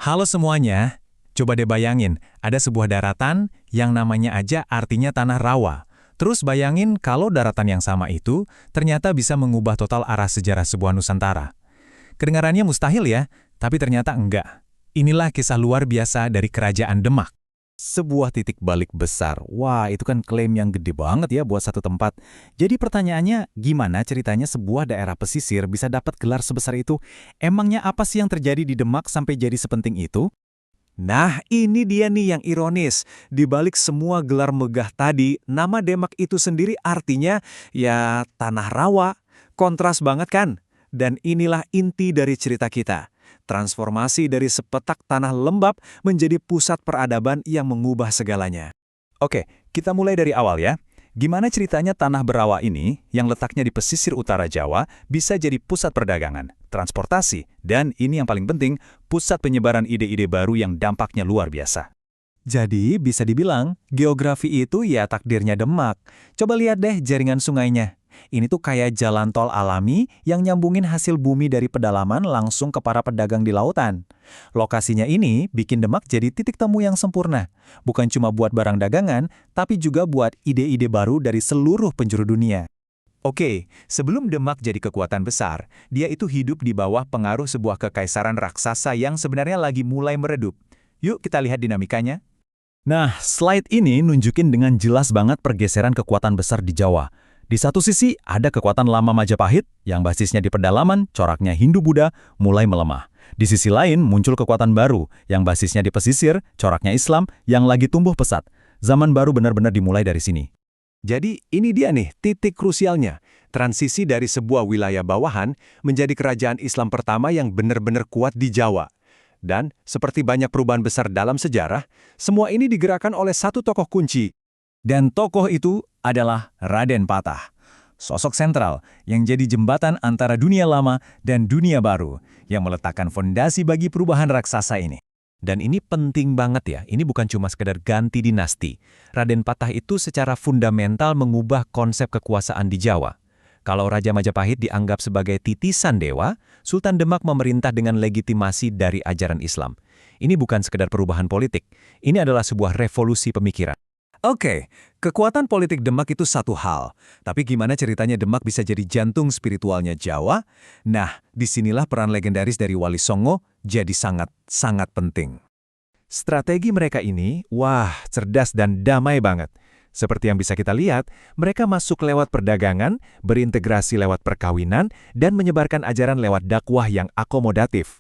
Halo semuanya, coba deh bayangin, ada sebuah daratan yang namanya aja artinya tanah rawa. Terus bayangin kalau daratan yang sama itu ternyata bisa mengubah total arah sejarah sebuah Nusantara. Kedengarannya mustahil ya, tapi ternyata enggak. Inilah kisah luar biasa dari Kerajaan Demak. Sebuah titik balik besar. Wah, itu kan klaim yang gede banget ya buat satu tempat. Jadi pertanyaannya, gimana ceritanya sebuah daerah pesisir bisa dapat gelar sebesar itu? Emangnya apa sih yang terjadi di Demak sampai jadi sepenting itu? Nah, ini dia nih yang ironis. Di balik semua gelar megah tadi, nama Demak itu sendiri artinya ya tanah rawa. Kontras banget kan? Dan inilah inti dari cerita kita. Transformasi dari sepetak tanah lembab menjadi pusat peradaban yang mengubah segalanya. Oke, kita mulai dari awal ya. Gimana ceritanya tanah berawa ini, yang letaknya di pesisir utara Jawa, bisa jadi pusat perdagangan, transportasi, dan ini yang paling penting, pusat penyebaran ide-ide baru yang dampaknya luar biasa. Jadi bisa dibilang, geografi itu ya takdirnya Demak. Coba lihat deh jaringan sungainya. Ini tuh kayak jalan tol alami yang nyambungin hasil bumi dari pedalaman langsung ke para pedagang di lautan. Lokasinya ini bikin Demak jadi titik temu yang sempurna. Bukan cuma buat barang dagangan, tapi juga buat ide-ide baru dari seluruh penjuru dunia. Oke, sebelum Demak jadi kekuatan besar, dia itu hidup di bawah pengaruh sebuah kekaisaran raksasa yang sebenarnya lagi mulai meredup. Yuk kita lihat dinamikanya. Nah, slide ini nunjukin dengan jelas banget pergeseran kekuatan besar di Jawa. Di satu sisi, ada kekuatan lama Majapahit, yang basisnya di pedalaman, coraknya Hindu-Buddha, mulai melemah. Di sisi lain, muncul kekuatan baru, yang basisnya di pesisir, coraknya Islam, yang lagi tumbuh pesat. Zaman baru benar-benar dimulai dari sini. Jadi ini dia nih titik krusialnya. Transisi dari sebuah wilayah bawahan menjadi kerajaan Islam pertama yang benar-benar kuat di Jawa. Dan seperti banyak perubahan besar dalam sejarah, semua ini digerakkan oleh satu tokoh kunci. Dan tokoh itu adalah Raden Patah. Sosok sentral yang jadi jembatan antara dunia lama dan dunia baru yang meletakkan fondasi bagi perubahan raksasa ini. Dan ini penting banget ya, ini bukan cuma sekedar ganti dinasti. Raden Patah itu secara fundamental mengubah konsep kekuasaan di Jawa. Kalau Raja Majapahit dianggap sebagai titisan dewa, Sultan Demak memerintah dengan legitimasi dari ajaran Islam. Ini bukan sekedar perubahan politik, ini adalah sebuah revolusi pemikiran. Oke, kekuatan politik Demak itu satu hal. Tapi gimana ceritanya Demak bisa jadi jantung spiritualnya Jawa? Nah, disinilah peran legendaris dari Wali Songo jadi sangat penting. Strategi mereka ini, wah, cerdas dan damai banget. Seperti yang bisa kita lihat, mereka masuk lewat perdagangan, berintegrasi lewat perkawinan, dan menyebarkan ajaran lewat dakwah yang akomodatif.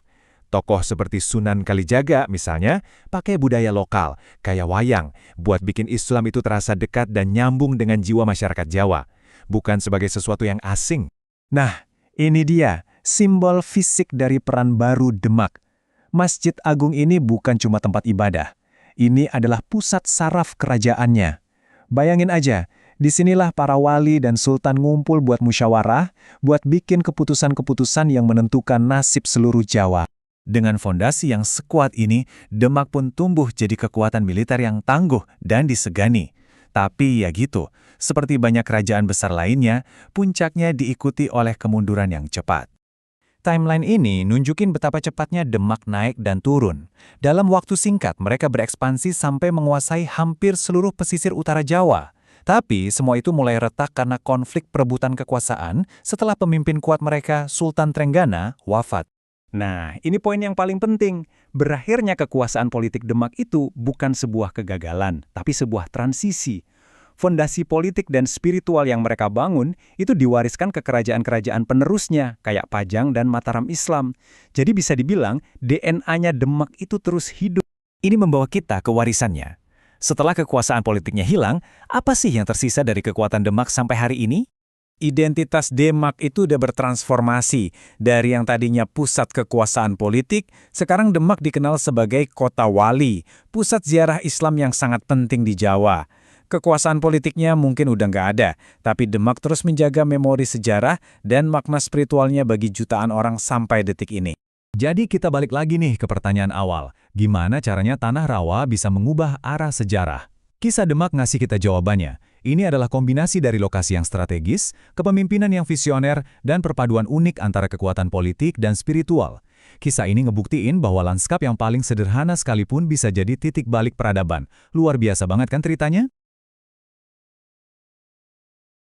Tokoh seperti Sunan Kalijaga misalnya, pakai budaya lokal, kayak wayang, buat bikin Islam itu terasa dekat dan nyambung dengan jiwa masyarakat Jawa, bukan sebagai sesuatu yang asing. Nah, ini dia, simbol fisik dari peran baru Demak. Masjid Agung ini bukan cuma tempat ibadah. Ini adalah pusat saraf kerajaannya. Bayangin aja, disinilah para wali dan sultan ngumpul buat musyawarah, buat bikin keputusan-keputusan yang menentukan nasib seluruh Jawa. Dengan fondasi yang sekuat ini, Demak pun tumbuh jadi kekuatan militer yang tangguh dan disegani. Tapi ya gitu, seperti banyak kerajaan besar lainnya, puncaknya diikuti oleh kemunduran yang cepat. Timeline ini nunjukin betapa cepatnya Demak naik dan turun. Dalam waktu singkat, mereka berekspansi sampai menguasai hampir seluruh pesisir utara Jawa. Tapi semua itu mulai retak karena konflik perebutan kekuasaan setelah pemimpin kuat mereka, Sultan Trenggana, wafat. Nah, ini poin yang paling penting. Berakhirnya kekuasaan politik Demak itu bukan sebuah kegagalan, tapi sebuah transisi. Fondasi politik dan spiritual yang mereka bangun itu diwariskan ke kerajaan-kerajaan penerusnya, kayak Pajang dan Mataram Islam. Jadi bisa dibilang, DNA-nya Demak itu terus hidup. Ini membawa kita ke warisannya. Setelah kekuasaan politiknya hilang, apa sih yang tersisa dari kekuatan Demak sampai hari ini? Identitas Demak itu udah bertransformasi. Dari yang tadinya pusat kekuasaan politik, sekarang Demak dikenal sebagai kota wali, pusat ziarah Islam yang sangat penting di Jawa. Kekuasaan politiknya mungkin udah nggak ada, tapi Demak terus menjaga memori sejarah dan makna spiritualnya bagi jutaan orang sampai detik ini. Jadi kita balik lagi nih ke pertanyaan awal. Gimana caranya Tanah Rawa bisa mengubah arah sejarah? Kisah Demak ngasih kita jawabannya. Ini adalah kombinasi dari lokasi yang strategis, kepemimpinan yang visioner, dan perpaduan unik antara kekuatan politik dan spiritual. Kisah ini ngebuktiin bahwa lanskap yang paling sederhana sekalipun bisa jadi titik balik peradaban. Luar biasa banget kan ceritanya?